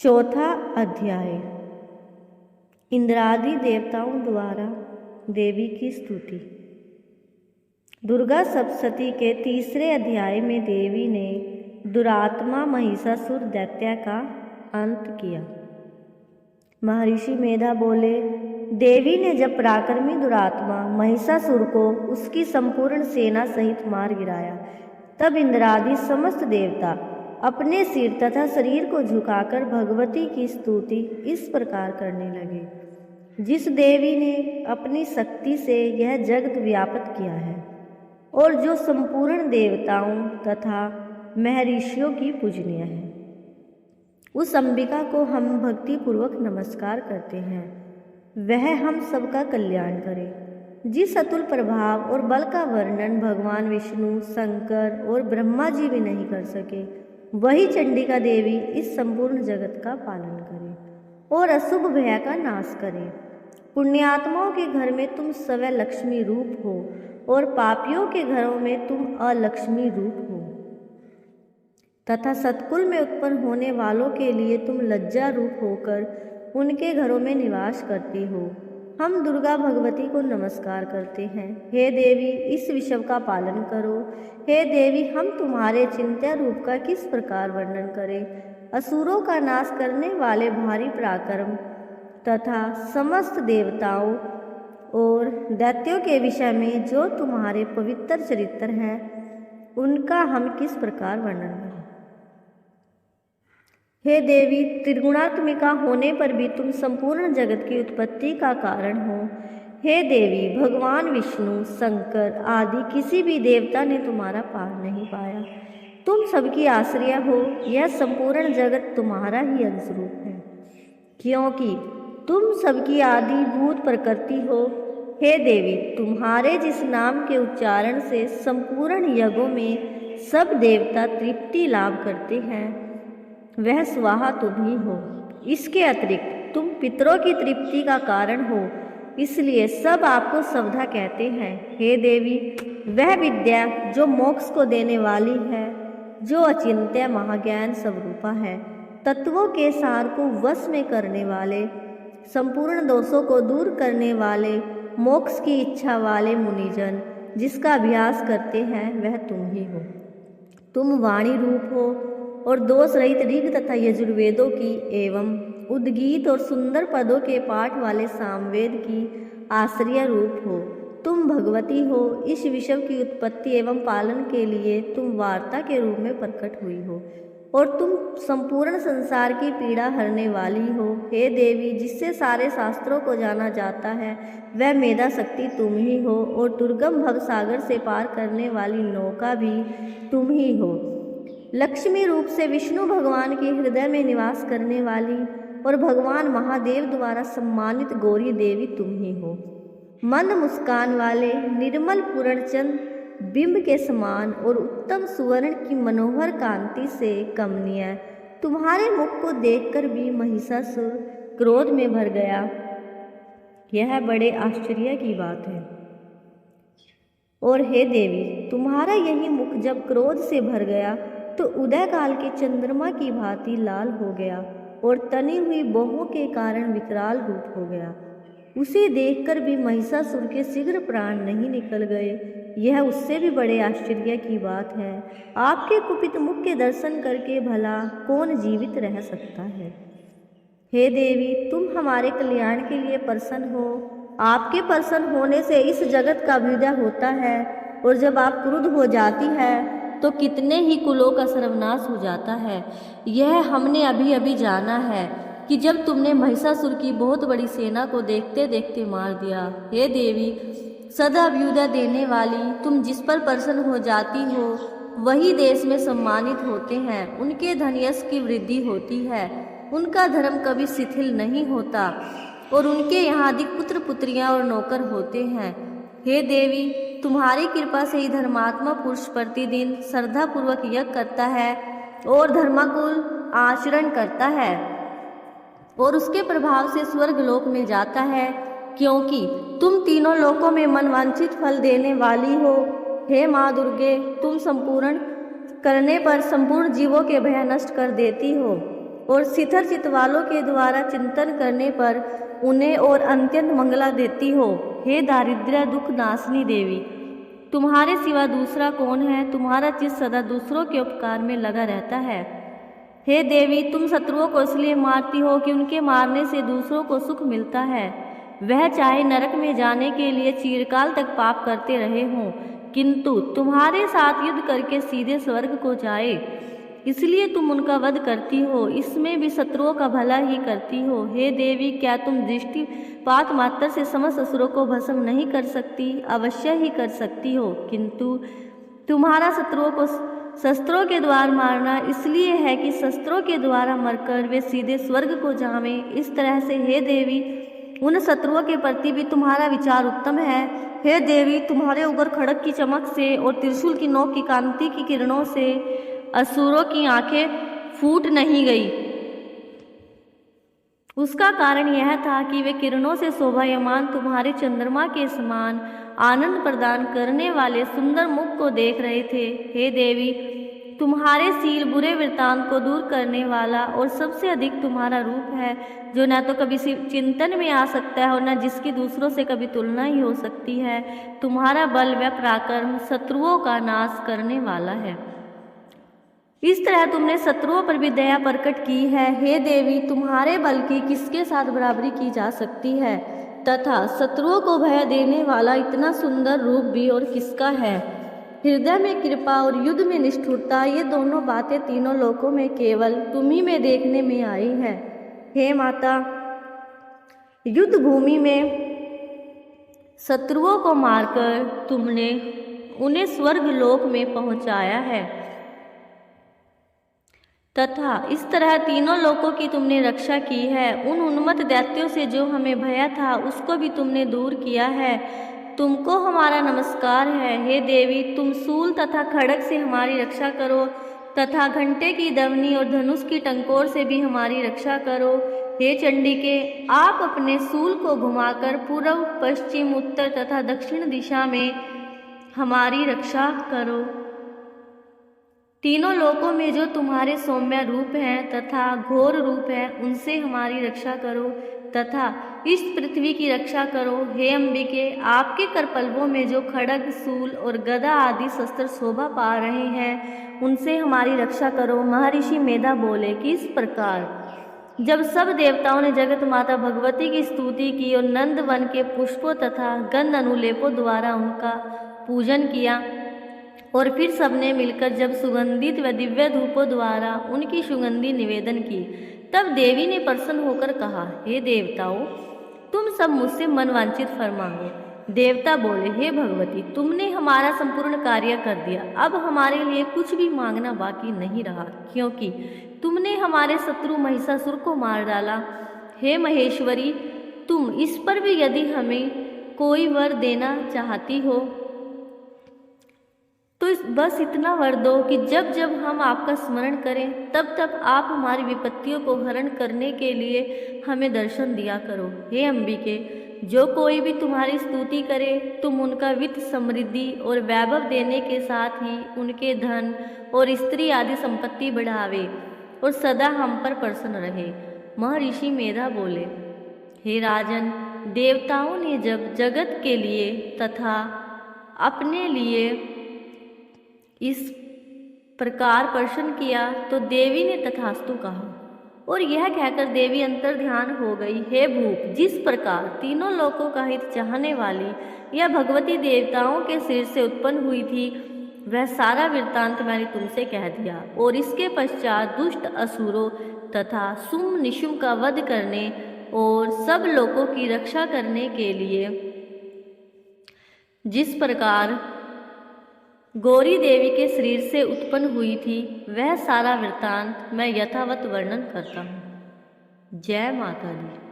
चौथा अध्याय इंद्रादि देवताओं द्वारा देवी की स्तुति। दुर्गा सप्तशती के तीसरे अध्याय में देवी ने दुरात्मा महिषासुर दैत्य का अंत किया। महर्षि मेधा बोले, देवी ने जब पराक्रमी दुरात्मा महिषासुर को उसकी संपूर्ण सेना सहित मार गिराया, तब इंद्रादि समस्त देवता अपने सिर तथा शरीर को झुकाकर भगवती की स्तुति इस प्रकार करने लगे। जिस देवी ने अपनी शक्ति से यह जगत व्याप्त किया है और जो संपूर्ण देवताओं तथा महर्षियों की पूजनीय है, उस अंबिका को हम भक्तिपूर्वक नमस्कार करते हैं। वह हम सबका कल्याण करे। जिस अतुल प्रभाव और बल का वर्णन भगवान विष्णु, शंकर और ब्रह्मा जी भी नहीं कर सके, वही चंडिका देवी इस संपूर्ण जगत का पालन करे और अशुभ भय का नाश करे। पुण्यात्माओं के घर में तुम स्वयं लक्ष्मी रूप हो और पापियों के घरों में तुम अलक्ष्मी रूप हो, तथा सतकुल में उत्पन्न होने वालों के लिए तुम लज्जा रूप होकर उनके घरों में निवास करती हो। हम दुर्गा भगवती को नमस्कार करते हैं। हे देवी, इस विश्व का पालन करो। हे देवी, हम तुम्हारे चिंत्य रूप का किस प्रकार वर्णन करें। असुरों का नाश करने वाले भारी पराक्रम तथा समस्त देवताओं और दैत्यों के विषय में जो तुम्हारे पवित्र चरित्र हैं, उनका हम किस प्रकार वर्णन करें। हे देवी, त्रिगुणात्मिका होने पर भी तुम संपूर्ण जगत की उत्पत्ति का कारण हो। हे देवी, भगवान विष्णु, शंकर आदि किसी भी देवता ने तुम्हारा पार नहीं पाया। तुम सबकी आश्रय हो। यह संपूर्ण जगत तुम्हारा ही अंश रूप है, क्योंकि तुम सबकी आदिभूत प्रकृति हो। हे देवी, तुम्हारे जिस नाम के उच्चारण से संपूर्ण यज्ञों में सब देवता तृप्ति लाभ करते हैं, वह स्वाहा तुम ही हो। इसके अतिरिक्त तुम पितरों की तृप्ति का कारण हो, इसलिए सब आपको स्वधा कहते हैं। हे देवी, वह विद्या जो मोक्ष को देने वाली है, जो अचिंत्य महाज्ञान स्वरूपा है, तत्वों के सार को वश में करने वाले, संपूर्ण दोषों को दूर करने वाले, मोक्ष की इच्छा वाले मुनिजन जिसका अभ्यास करते हैं, वह तुम ही हो। तुम वाणी रूप हो और दोष रहित ऋग तथा यजुर्वेदों की एवं उद्गीत और सुंदर पदों के पाठ वाले सामवेद की आश्रय रूप हो। तुम भगवती हो। इस विश्व की उत्पत्ति एवं पालन के लिए तुम वार्ता के रूप में प्रकट हुई हो और तुम संपूर्ण संसार की पीड़ा हरने वाली हो। हे देवी, जिससे सारे शास्त्रों को जाना जाता है, वह मेधा शक्ति तुम ही हो और दुर्गम भव सागर से पार करने वाली नौका भी तुम ही हो। लक्ष्मी रूप से विष्णु भगवान के हृदय में निवास करने वाली और भगवान महादेव द्वारा सम्मानित गौरी देवी तुम ही हो। मंद मुस्कान वाले निर्मल पूर्णचंद्र बिंब के समान और उत्तम सुवर्ण की मनोहर कांति से कमनीय तुम्हारे मुख को देखकर भी महिषासुर क्रोध में भर गया। यह बड़े आश्चर्य की बात है। और हे देवी, तुम्हारा यही मुख जब क्रोध से भर गया तो उदय काल के चंद्रमा की भांति लाल हो गया और तनी हुई बाहों के कारण विकराल रूप हो गया। उसे देखकर भी महिषासुर के शीघ्र प्राण नहीं निकल गए। यह उससे भी बड़े आश्चर्य की बात है। आपके कुपित मुख के दर्शन करके भला कौन जीवित रह सकता है। हे देवी, तुम हमारे कल्याण के लिए प्रसन्न हो। आपके प्रसन्न होने से इस जगत का अभ्युदय होता है और जब आप क्रुद्ध हो जाती है तो कितने ही कुलों का सर्वनाश हो जाता है। यह हमने अभी अभी जाना है कि जब तुमने महिषासुर की बहुत बड़ी सेना को देखते देखते मार दिया। हे देवी, सदा अभ्युदय देने वाली, तुम जिस पर प्रसन्न हो जाती हो, वही देश में सम्मानित होते हैं। उनके धन यश की वृद्धि होती है, उनका धर्म कभी शिथिल नहीं होता और उनके यहाँ अधिक पुत्र पुत्रियाँ और नौकर होते हैं। हे देवी, तुम्हारी कृपा से ही धर्मात्मा पुरुष प्रतिदिन श्रद्धापूर्वक यज्ञ करता है और धर्माकुल आचरण करता है और उसके प्रभाव से स्वर्गलोक में जाता है, क्योंकि तुम तीनों लोकों में मनवांछित फल देने वाली हो। हे माँ दुर्गे, तुम संपूर्ण करने पर संपूर्ण जीवों के भय नष्ट कर देती हो और शिथिल चित्त वालों के द्वारा चिंतन करने पर उन्हें और अत्यंत मंगला देती हो। हे दारिद्र्य दुख नाशनी देवी, तुम्हारे सिवा दूसरा कौन है? तुम्हारा चित्त सदा दूसरों के उपकार में लगा रहता है। हे देवी, तुम शत्रुओं को इसलिए मारती हो कि उनके मारने से दूसरों को सुख मिलता है। वह चाहे नरक में जाने के लिए चिरकाल तक पाप करते रहे हों, किंतु तुम्हारे साथ युद्ध करके सीधे स्वर्ग को जाए, इसलिए तुम उनका वध करती हो। इसमें भी शत्रुओं का भला ही करती हो। हे देवी, क्या तुम दृष्टिपात मात्र से समस्त असुरों को भस्म नहीं कर सकती? अवश्य ही कर सकती हो, किंतु तुम्हारा शत्रुओं को शस्त्रों के द्वारा मारना इसलिए है कि शस्त्रों के द्वारा मरकर वे सीधे स्वर्ग को जावें। इस तरह से हे देवी, उन शत्रुओं के प्रति भी तुम्हारा विचार उत्तम है। हे देवी, तुम्हारे उग्र खड़ग की चमक से और त्रिशूल की नोक की कांति की किरणों से असुरों की आंखें फूट नहीं गई। उसका कारण यह था कि वे किरणों से शोभायमान तुम्हारे चंद्रमा के समान आनंद प्रदान करने वाले सुंदर मुख को देख रहे थे। हे देवी, तुम्हारे शील बुरे वृत्तांत को दूर करने वाला और सबसे अधिक तुम्हारा रूप है, जो न तो कभी चिंतन में आ सकता है और न जिसकी दूसरों से कभी तुलना ही हो सकती है। तुम्हारा बल व पराक्रम शत्रुओं का नाश करने वाला है। इस तरह तुमने शत्रुओं पर भी दया प्रकट की है। हे देवी, तुम्हारे बल की किसके साथ बराबरी की जा सकती है, तथा शत्रुओं को भय देने वाला इतना सुंदर रूप भी और किसका है। हृदय में कृपा और युद्ध में निष्ठुरता, ये दोनों बातें तीनों लोकों में केवल तुम्ही में देखने में आई है। हे माता, युद्ध भूमि में शत्रुओं को मारकर तुमने उन्हें स्वर्ग लोक में पहुंचाया है, तथा इस तरह तीनों लोकों की तुमने रक्षा की है। उन उन्मत्त दैत्यों से जो हमें भय था, उसको भी तुमने दूर किया है। तुमको हमारा नमस्कार है। हे देवी, तुम शूल तथा खड्ग से हमारी रक्षा करो, तथा घंटे की दवनी और धनुष की टंकोर से भी हमारी रक्षा करो। हे चंडिके, आप अपने शूल को घुमाकर पूर्व, पश्चिम, उत्तर तथा दक्षिण दिशा में हमारी रक्षा करो। तीनों लोकों में जो तुम्हारे सौम्य रूप हैं तथा घोर रूप है, उनसे हमारी रक्षा करो, तथा इस पृथ्वी की रक्षा करो। हे अंबिके, आपके करपल्वों में जो खड्ग, शूल और गदा आदि शस्त्र शोभा पा रहे हैं, उनसे हमारी रक्षा करो। महर्षि मेधा बोले कि इस प्रकार जब सब देवताओं ने जगत माता भगवती की स्तुति की और नंद वन के पुष्पों तथा गंध अनुलेपों द्वारा उनका पूजन किया, और फिर सबने मिलकर जब सुगंधित व दिव्य धूपों द्वारा उनकी सुगंधि निवेदन की, तब देवी ने प्रसन्न होकर कहा, हे देवताओं, तुम सब मुझसे मनवांछित वर मांगो। देवता बोले, हे भगवती, तुमने हमारा संपूर्ण कार्य कर दिया। अब हमारे लिए कुछ भी मांगना बाकी नहीं रहा, क्योंकि तुमने हमारे शत्रु महिषासुर को मार डाला। हे महेश्वरी, तुम इस पर भी यदि हमें कोई वर देना चाहती हो तो बस इतना वर दो कि जब जब हम आपका स्मरण करें, तब तब आप हमारी विपत्तियों को हरण करने के लिए हमें दर्शन दिया करो। हे अंबिके, जो कोई भी तुम्हारी स्तुति करे, तुम उनका वित्त, समृद्धि और वैभव देने के साथ ही उनके धन और स्त्री आदि संपत्ति बढ़ावे और सदा हम पर प्रसन्न रहे। महर्षि मेधा बोले, हे राजन, देवताओं ने जब जगत के लिए तथा अपने लिए इस प्रकार प्रश्न किया, तो देवी ने तथास्तु कहा, और यह कहकर देवी अंतर ध्यान हो गई। हे भूप, जिस प्रकार तीनों लोकों का हित चाहने वाली यह भगवती देवताओं के सिर से उत्पन्न हुई थी, वह सारा वृत्तांत मैंने तुमसे कह दिया। और इसके पश्चात दुष्ट असुरों तथा शुंभ निशुंभ का वध करने और सब लोगों की रक्षा करने के लिए जिस प्रकार गौरी देवी के शरीर से उत्पन्न हुई थी, वह सारा वृत्तांत मैं यथावत वर्णन करता हूँ। जय माता दी।